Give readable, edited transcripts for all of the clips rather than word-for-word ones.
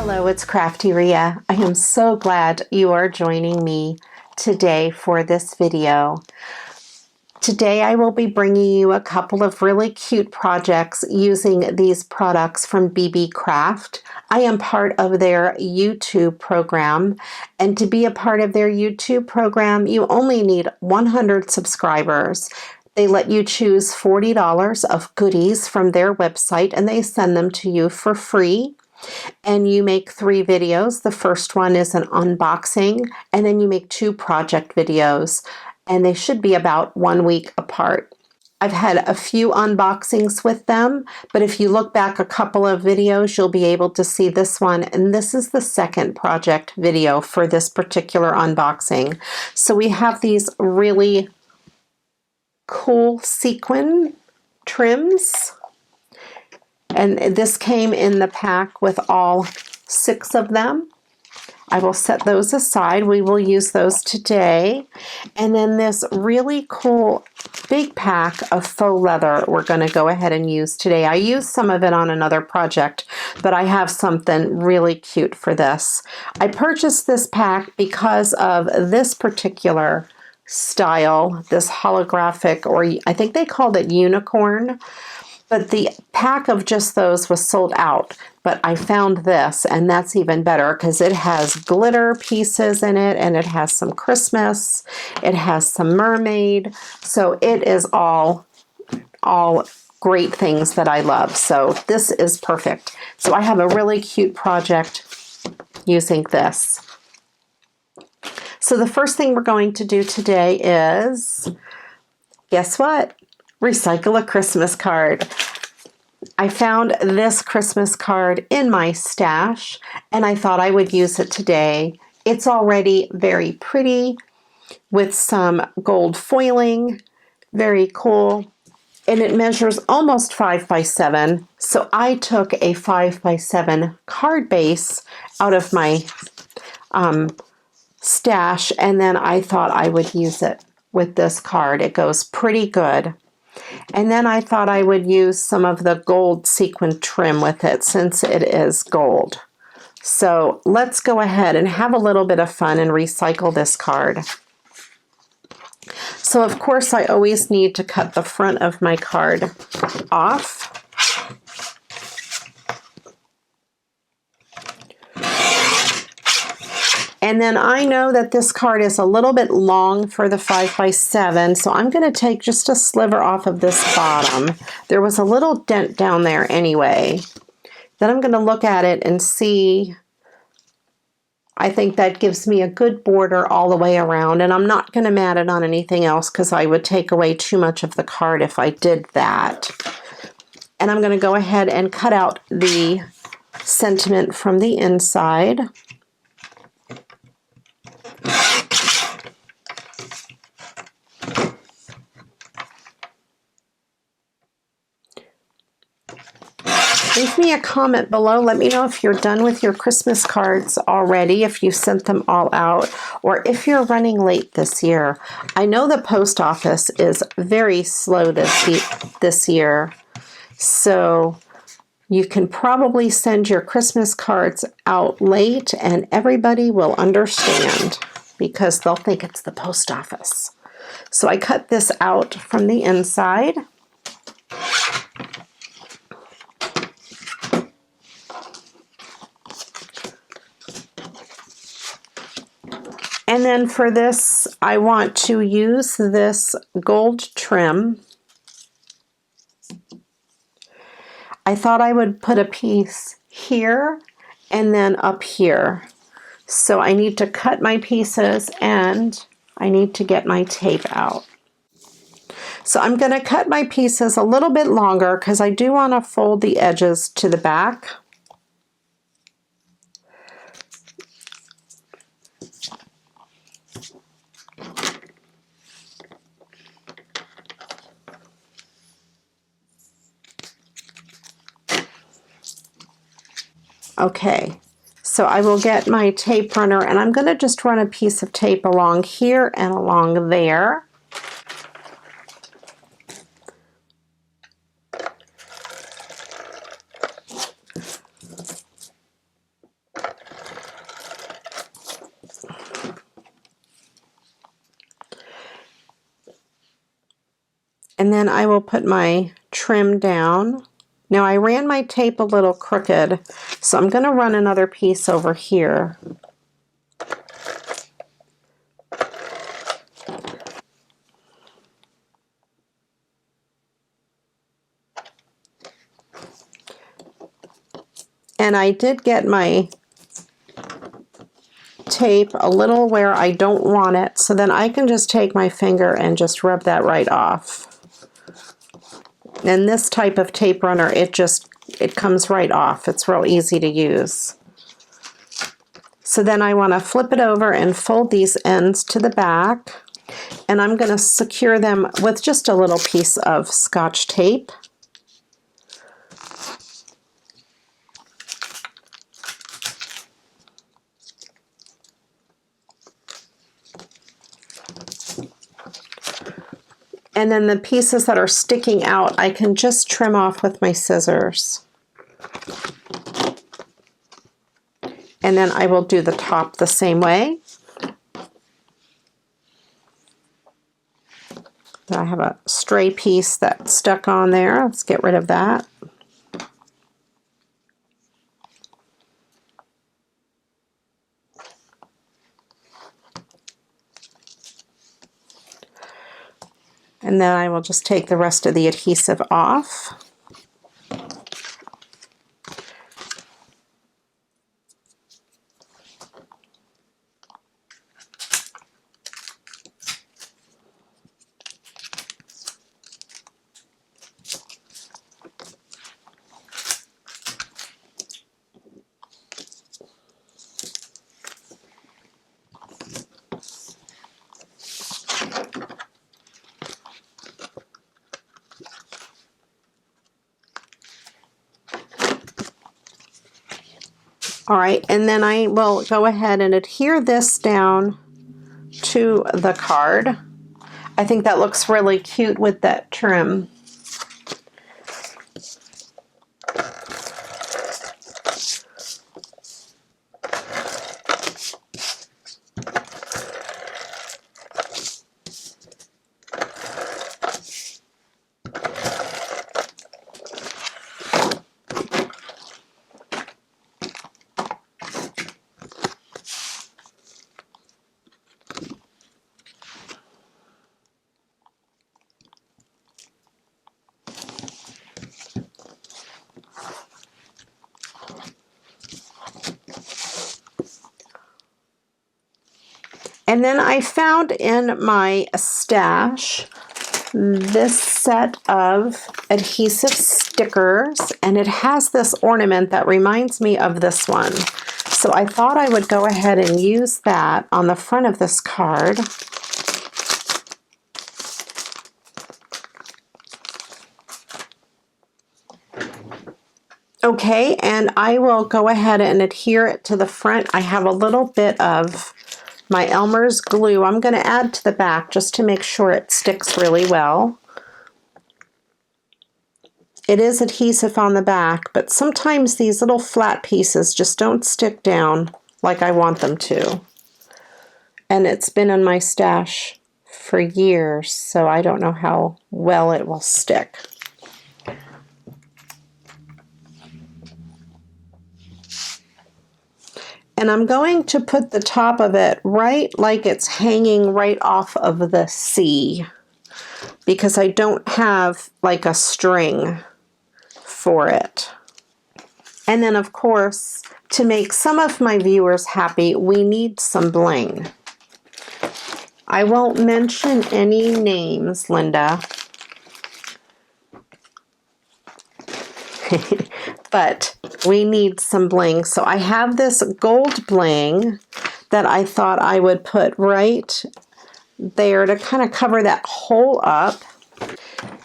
Hello, it's Crafty Rhea. I am so glad you are joining me today for this video. Today I will be bringing you a couple of really cute projects using these products from Beebeecraft. I am part of their YouTube program, and to be a part of their YouTube program, you only need 100 subscribers. They let you choose $40 of goodies from their website, and they send them to you for free. And you make 3 videos. The first one is an unboxing, and then you make 2 project videos, and they should be about 1 week apart. I've had a few unboxings with them, but if you look back a couple of videos, you'll be able to see this one, and this is the second project video for this particular unboxing. So we have these really cool sequin trims. And this came in the pack with all 6 of them. I will set those aside. We will use those today. And then this really cool big pack of faux leather we're going to go ahead and use today. I used some of it on another project, but I have something really cute for this. I purchased this pack because of this particular style, this holographic, or I think they called it unicorn. But the pack of just those was sold out. But I found this, and that's even better because it has glitter pieces in it, and it has some Christmas. It has some mermaid. So it is all great things that I love. So this is perfect. So I have a really cute project using this. So the first thing we're going to do today is, guess what? Recycle a Christmas card. I found this Christmas card in my stash, and I thought I would use it today. It's already very pretty with some gold foiling, very cool, and it measures almost 5 by 7. So I took a 5 by 7 card base out of my stash, and then I thought I would use it with this card. It goes pretty good. And then I thought I would use some of the gold sequin trim with it since it is gold. So let's go ahead and have a little bit of fun and recycle this card. So of course I always need to cut the front of my card off. And then I know that this card is a little bit long for the 5 by 7, so I'm going to take just a sliver off of this bottom. There was a little dent down there anyway. Then I'm going to look at it and see. I think that gives me a good border all the way around, and I'm not going to mat it on anything else because I would take away too much of the card if I did that. And I'm going to go ahead and cut out the sentiment from the inside. Leave me a comment below. Let me know if you're done with your Christmas cards already, if you sent them all out, or if you're running late this year. I know the post office is very slow this year, so you can probably send your Christmas cards out late and everybody will understand because they'll think it's the post office. So I cut this out from the inside. And then for this, I want to use this gold trim. I thought I would put a piece here and then up here. So I need to cut my pieces and I need to get my tape out. So I'm going to cut my pieces a little bit longer because I do want to fold the edges to the back. Okay, so I will get my tape runner and I'm going to just run a piece of tape along here and along there. And then I will put my trim down. Now I ran my tape a little crooked, so I'm going to run another piece over here. And I did get my tape a little where I don't want it, so then I can just take my finger and just rub that right off. And this type of tape runner, it comes right off. It's real easy to use. So then I want to flip it over and fold these ends to the back, and I'm going to secure them with just a little piece of Scotch tape. And then the pieces that are sticking out, I can just trim off with my scissors. And then I will do the top the same way. I have a stray piece that stuck on there. Let's get rid of that. And then I will just take the rest of the adhesive off. All right, and then I will go ahead and adhere this down to the card. I think that looks really cute with that trim. And then I found in my stash this set of adhesive stickers, and it has this ornament that reminds me of this one. So I thought I would go ahead and use that on the front of this card. Okay, and I will go ahead and adhere it to the front. I have a little bit of my Elmer's glue I'm going to add to the back just to make sure it sticks really well. It is adhesive on the back, but sometimes these little flat pieces just don't stick down like I want them to. And it's been in my stash for years, so I don't know how well it will stick. And I'm going to put the top of it right like it's hanging right off of the C, because I don't have like a string for it. And then of course, to make some of my viewers happy, we need some bling. I won't mention any names, Linda. But we need some bling. So I have this gold bling that I thought I would put right there to kind of cover that hole up.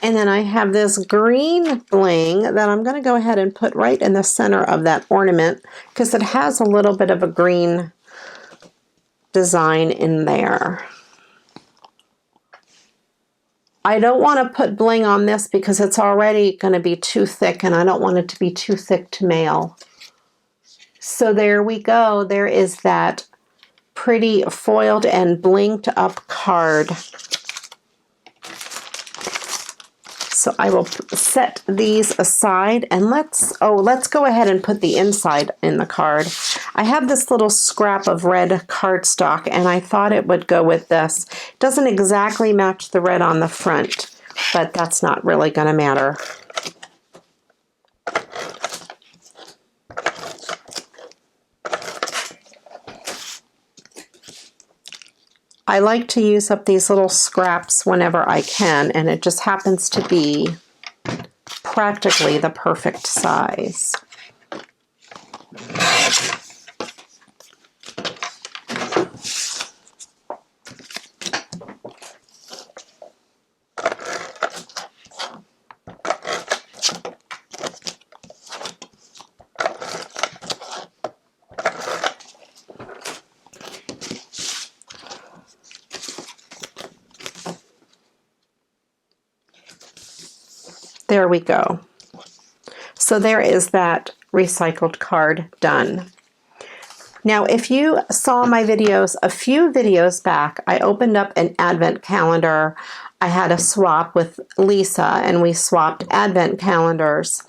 And then I have this green bling that I'm going to go ahead and put right in the center of that ornament because it has a little bit of a green design in there. I don't want to put bling on this because it's already going to be too thick, and I don't want it to be too thick to mail. So there we go. There is that pretty foiled and blinged up card. So I will set these aside, and let's go ahead and put the inside in the card. I have this little scrap of red cardstock, and I thought it would go with this. It doesn't exactly match the red on the front, but that's not really going to matter. I like to use up these little scraps whenever I can, and it just happens to be practically the perfect size. There we go. So there is that recycled card done. Now, if you saw my videos a few videos back, I opened up an advent calendar. I had a swap with Lisa, and we swapped advent calendars.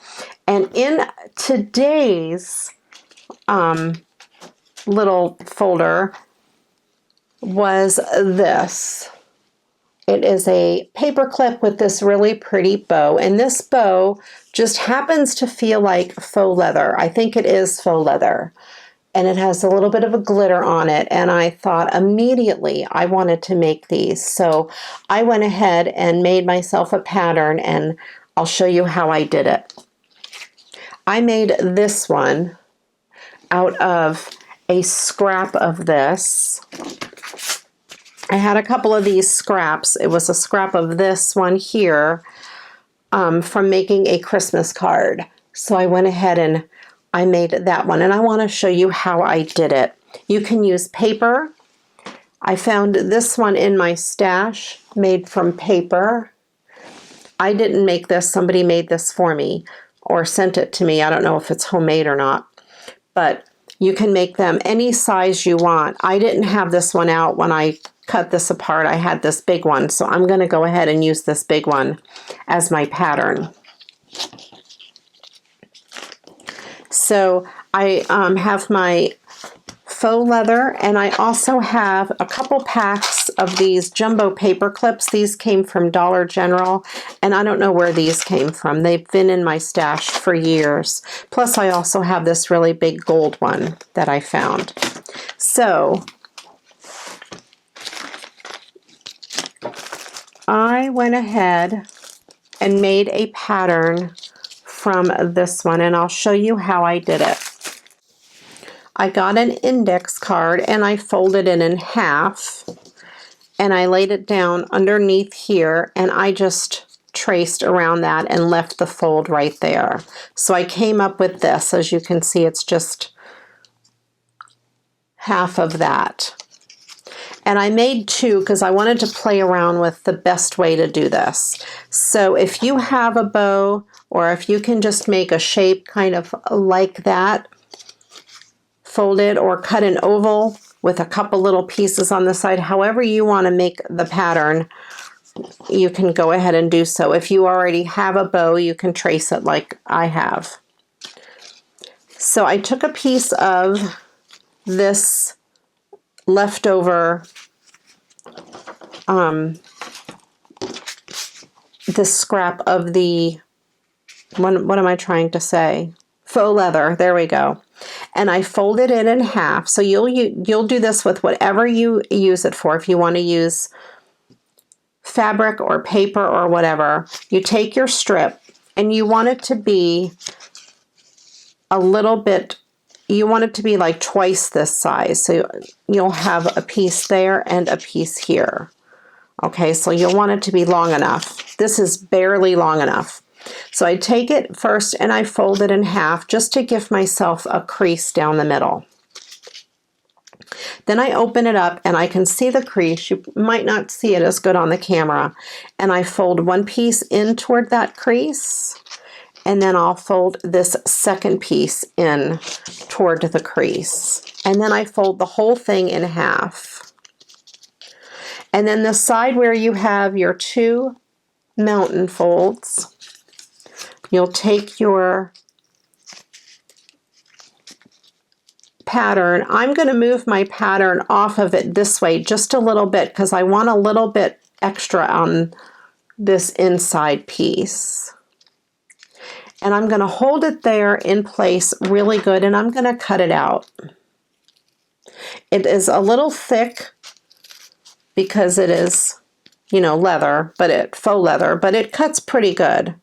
And in today's little folder was this. It is a paper clip with this really pretty bow, and this bow just happens to feel like faux leather. I think it is faux leather, and it has a little bit of a glitter on it, and I thought immediately I wanted to make these. So I went ahead and made myself a pattern, and I'll show you how I did it. I made this one out of a scrap of this. I had a couple of these scraps. It was a scrap of this one here from making a Christmas card. So I went ahead and I made that one, and I want to show you how I did it. You can use paper. I found this one in my stash made from paper. I didn't make this. Somebody made this for me or sent it to me. I don't know if it's homemade or not, but you can make them any size you want. I didn't have this one out when I cut this apart. I had this big one, so I'm going to go ahead and use this big one as my pattern. So I have my faux leather, and I also have a couple packs of these jumbo paper clips. These came from Dollar General, and I don't know where these came from. They've been in my stash for years. Plus, I also have this really big gold one that I found. So I went ahead and made a pattern from this one, and I'll show you how I did it. I got an index card and I folded it in half, and I laid it down underneath here, and I just traced around that and left the fold right there. So I came up with this. As you can see, it's just half of that. And I made two because I wanted to play around with the best way to do this. So if you have a bow, or if you can just make a shape kind of like that, fold it or cut an oval with a couple little pieces on the side, however you want to make the pattern, you can go ahead and do so. If you already have a bow, you can trace it like I have. So I took a piece of this leftover, this scrap of the, what am I trying to say? Faux leather, there we go. And I folded it in half. So you'll do this with whatever you use it for. If you want to use fabric or paper or whatever, you take your strip and you want it to be a little bit, you want it to be like twice this size. So you'll have a piece there and a piece here. Okay, so you'll want it to be long enough. This is barely long enough. So I take it first and I fold it in half just to give myself a crease down the middle. Then I open it up and I can see the crease. You might not see it as good on the camera. And I fold one piece in toward that crease, and then I'll fold this second piece in toward the crease. And then I fold the whole thing in half. And then the side where you have your two mountain folds. You'll take your pattern. I'm going to move my pattern off of it this way just a little bit because I want a little bit extra on this inside piece. And I'm going to hold it there in place really good, and I'm going to cut it out. It is a little thick because it is, you know, leather, but faux leather, but it cuts pretty good.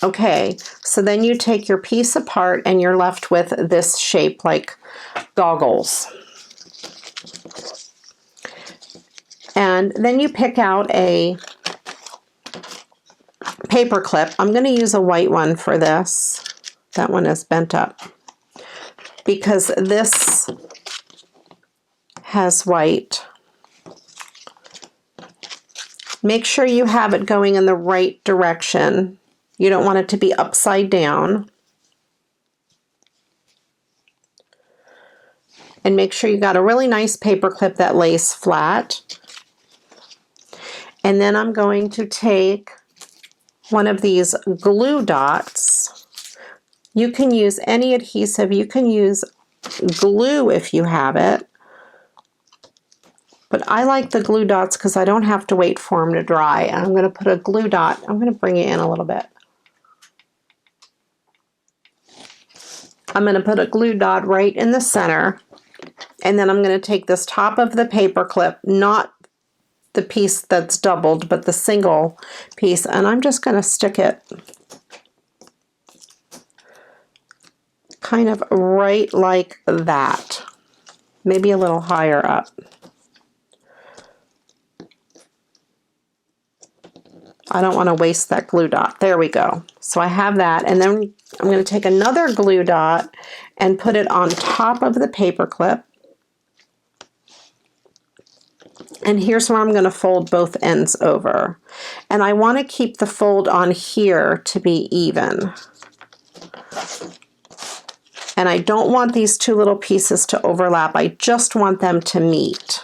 Okay, so then you take your piece apart and you're left with this shape like goggles. And then you pick out a paper clip. I'm going to use a white one for this. That one is bent up because this has white. Make sure you have it going in the right direction. You don't want it to be upside down. And make sure you got a really nice paper clip that lays flat. And then I'm going to take one of these glue dots. You can use any adhesive. You can use glue if you have it. But I like the glue dots because I don't have to wait for them to dry. And I'm going to put a glue dot. I'm going to bring it in a little bit. I'm going to put a glue dot right in the center. And then I'm going to take this top of the paper clip, not the piece that's doubled, but the single piece, and I'm just going to stick it kind of right like that, maybe a little higher up. I don't want to waste that glue dot. There we go. So I have that, and then I'm going to take another glue dot and put it on top of the paper clip. And here's where I'm going to fold both ends over. And I want to keep the fold on here to be even. And I don't want these two little pieces to overlap. I just want them to meet.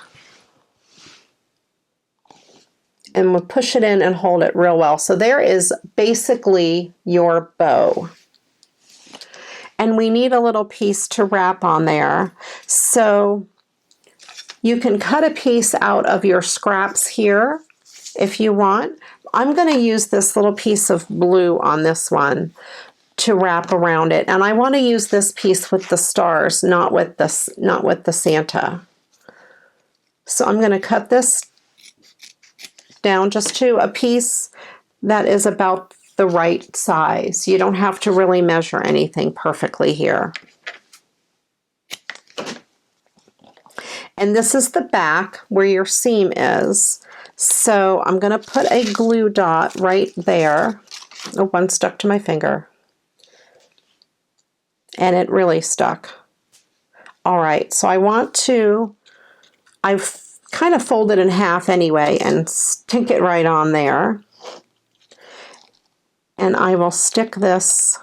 And we'll push it in and hold it real well. So there is basically your bow. And we need a little piece to wrap on there. So you can cut a piece out of your scraps here if you want. I'm going to use this little piece of blue on this one to wrap around it. And I want to use this piece with the stars, not with the Santa. So I'm going to cut this down just to a piece that is about the right size. You don't have to really measure anything perfectly here. And this is the back where your seam is. So I'm going to put a glue dot right there. Oh, one stuck to my finger. And it really stuck. All right, so I've kind of folded in half anyway and stick it right on there. And I will stick this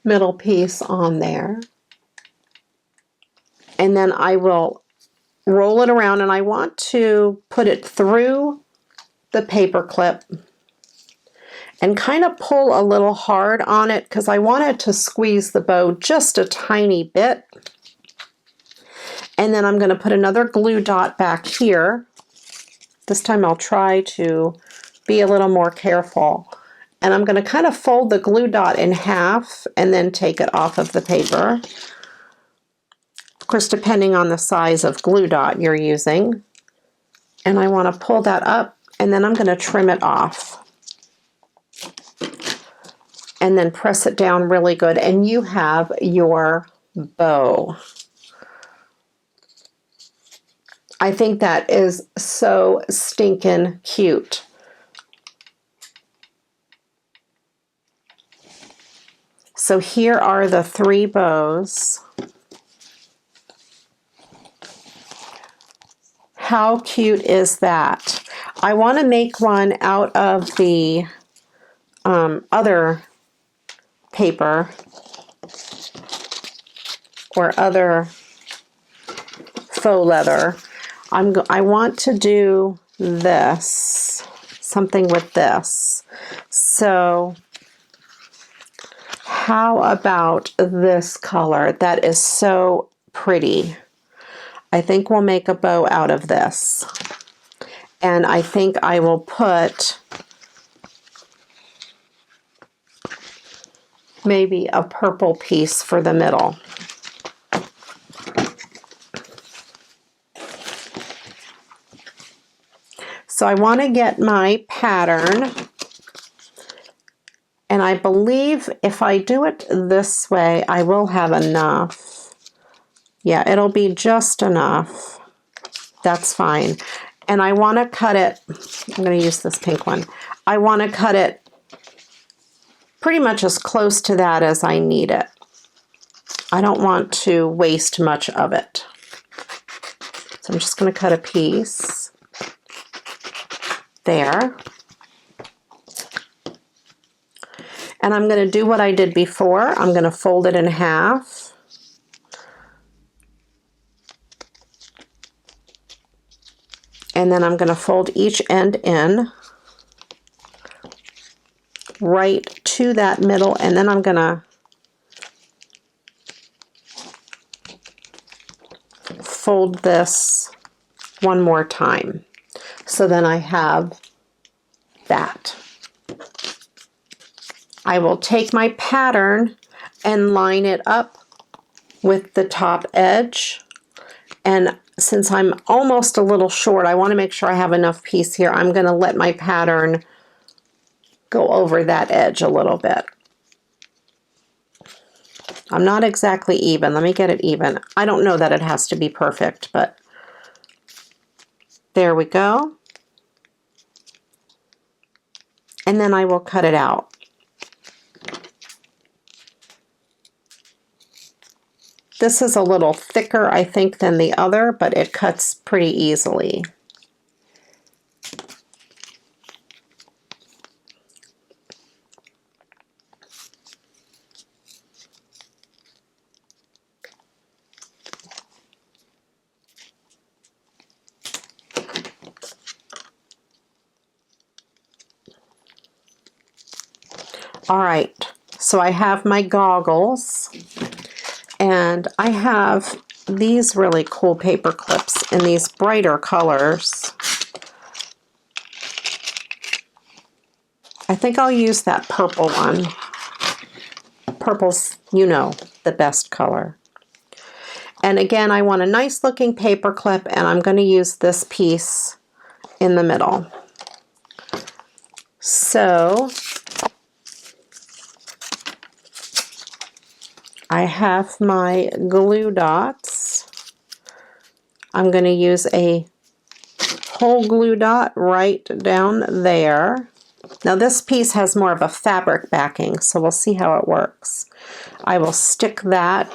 middle piece on there. And then I will roll it around, and I want to put it through the paper clip and kind of pull a little hard on it because I wanted to squeeze the bow just a tiny bit. And then I'm going to put another glue dot back here. This time I'll try to be a little more careful. And I'm going to kind of fold the glue dot in half and then take it off of the paper. Of course, depending on the size of glue dot you're using. And I want to pull that up, and then I'm going to trim it off. And then press it down really good, and you have your bow. I think that is so stinking cute. So here are the 3 bows. How cute is that? I want to make one out of the other paper. or other faux leather. I want to do this, something with this. So how about this color? That is so pretty. I think we'll make a bow out of this. And I think I will put maybe a purple piece for the middle. So I want to get my pattern, and I believe if I do it this way, I will have enough. Yeah, it'll be just enough. That's fine. And I want to cut it, I'm going to use this pink one. I want to cut it pretty much as close to that as I need it. I don't want to waste much of it. So I'm just going to cut a piece there. And I'm going to do what I did before. I'm going to fold it in half. And then I'm going to fold each end in right to that middle, and then I'm going to fold this one more time. So then I have that. I will take my pattern and line it up with the top edge. And since I'm almost a little short, I want to make sure I have enough piece here. I'm going to let my pattern go over that edge a little bit. I'm not exactly even. Let me get it even. I don't know that it has to be perfect, but there we go. And then I will cut it out. This is a little thicker, I think, than the other, but it cuts pretty easily. All right, so I have my goggles. And I have these really cool paper clips in these brighter colors. I think I'll use that purple one. Purple's, you know, the best color. And again, I want a nice looking paper clip, and I'm going to use this piece in the middle. So I have my glue dots. I'm going to use a whole glue dot right down there. Now this piece has more of a fabric backing, so we'll see how it works. I will stick that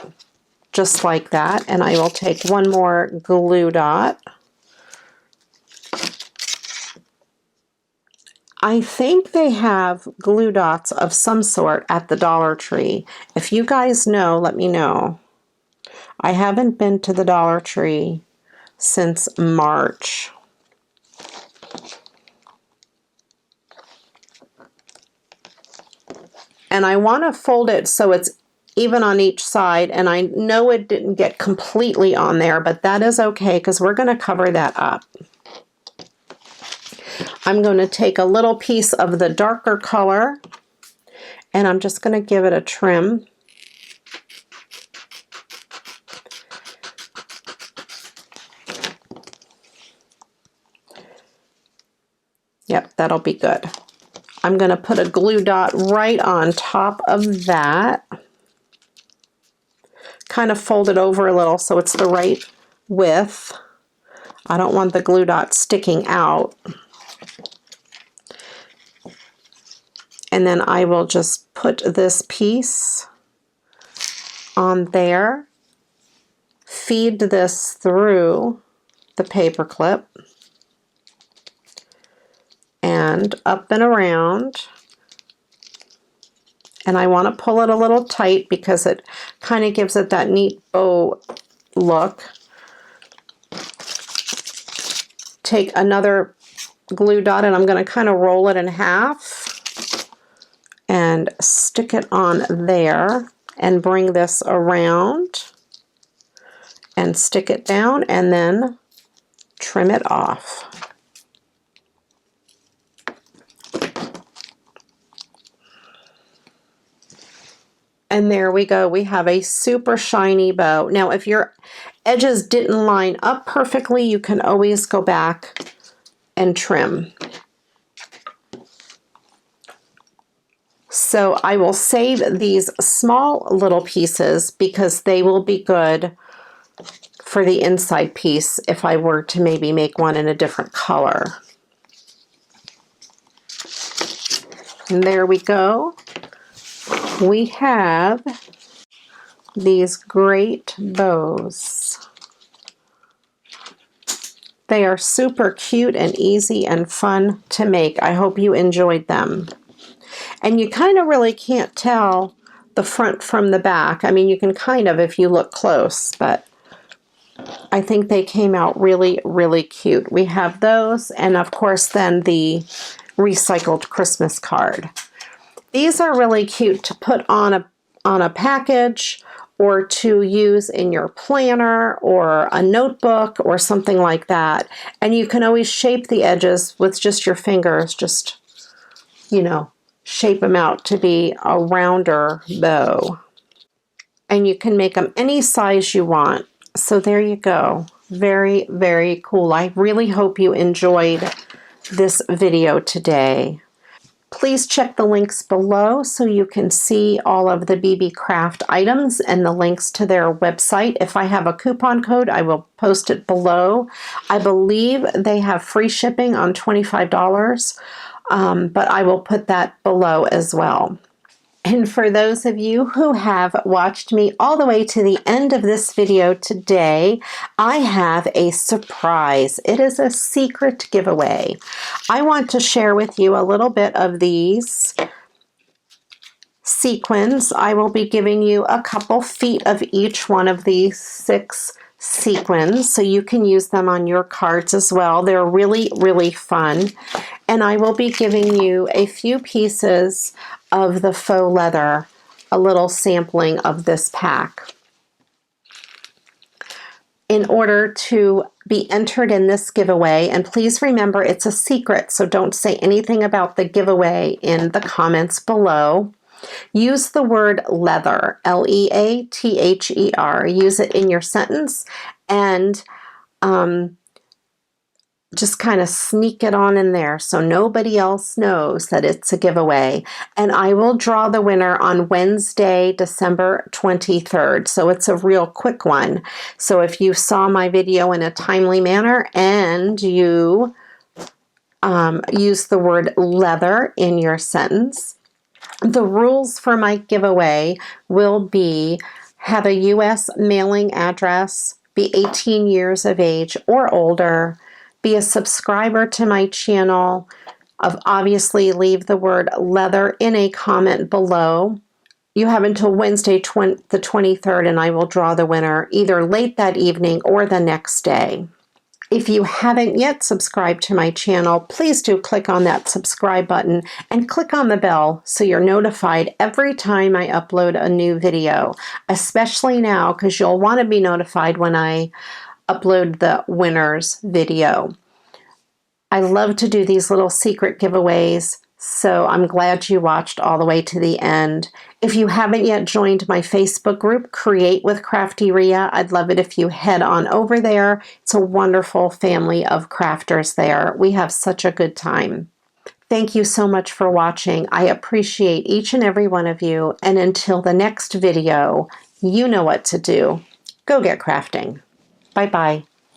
just like that, and I will take one more glue dot. I think they have glue dots of some sort at the Dollar Tree. If you guys know, let me know. I haven't been to the Dollar Tree since March. And I want to fold it so it's even on each side, and I know it didn't get completely on there, but that is okay because we're going to cover that up. I'm going to take a little piece of the darker color, and I'm just going to give it a trim. Yep, that'll be good. I'm going to put a glue dot right on top of that. Kind of fold it over a little so it's the right width. I don't want the glue dot sticking out. And then I will just put this piece on there, feed this through the paper clip, and up and around, And I want to pull it a little tight because it kind of gives it that neat bow look. Take another glue dot and I'm going to kind of roll it in half and stick it on there and bring this around and stick it down and then trim it off. And there we go. We have a super shiny bow. Now, if your edges didn't line up perfectly, you can always go back and trim. So I will save these small little pieces because they will be good for the inside piece if I were to maybe make one in a different color. And there we go. We have these great bows. They are super cute and easy and fun to make. I hope you enjoyed them. And you kind of really can't tell the front from the back. I mean, you can kind of if you look close, but I think they came out really, really cute. We have those, and of course then the recycled Christmas card. These are really cute to put on a package or to use in your planner or a notebook or something like that. And you can always shape the edges with just your fingers, just, you know, shape them out to be a rounder bow. And you can make them any size you want. So there you go. Very, very cool. I really hope you enjoyed this video today. Please check the links below so you can see all of the Beebeecraft items and the links to their website. If I have a coupon code, I will post it below. I believe they have free shipping on $25, but I will put that below as well. And for those of you who have watched me all the way to the end of this video today, I have a surprise. It is a secret giveaway. I want to share with you a little bit of these sequins. I will be giving you a couple feet of each one of these 6 sequins, so you can use them on your cards as well. They're really, really fun. And I will be giving you a few pieces of the faux leather, a little sampling of this pack. In order to be entered in this giveaway, and please remember it's a secret, so don't say anything about the giveaway in the comments below. Use the word leather, L-E-A-T-H-E-R. Use it in your sentence and just kind of sneak it on in there so nobody else knows that it's a giveaway. And I will draw the winner on Wednesday, December 23rd. So it's a real quick one. So if you saw my video in a timely manner and you use the word leather in your sentence, the rules for my giveaway will be have a U.S. mailing address, be 18 years of age or older, be a subscriber to my channel, obviously leave the word leather in a comment below. You have until Wednesday the 23rd and I will draw the winner either late that evening or the next day. If you haven't yet subscribed to my channel, please do click on that subscribe button and click on the bell so you're notified every time I upload a new video, especially now because you'll want to be notified when I upload the winner's video. I love to do these little secret giveaways, so I'm glad you watched all the way to the end. If you haven't yet joined my Facebook group, Create with Crafty Rhea, I'd love it if you head on over there. It's a wonderful family of crafters there. We have such a good time. Thank you so much for watching. I appreciate each and every one of you, and until the next video, you know what to do. Go get crafting. Bye-bye.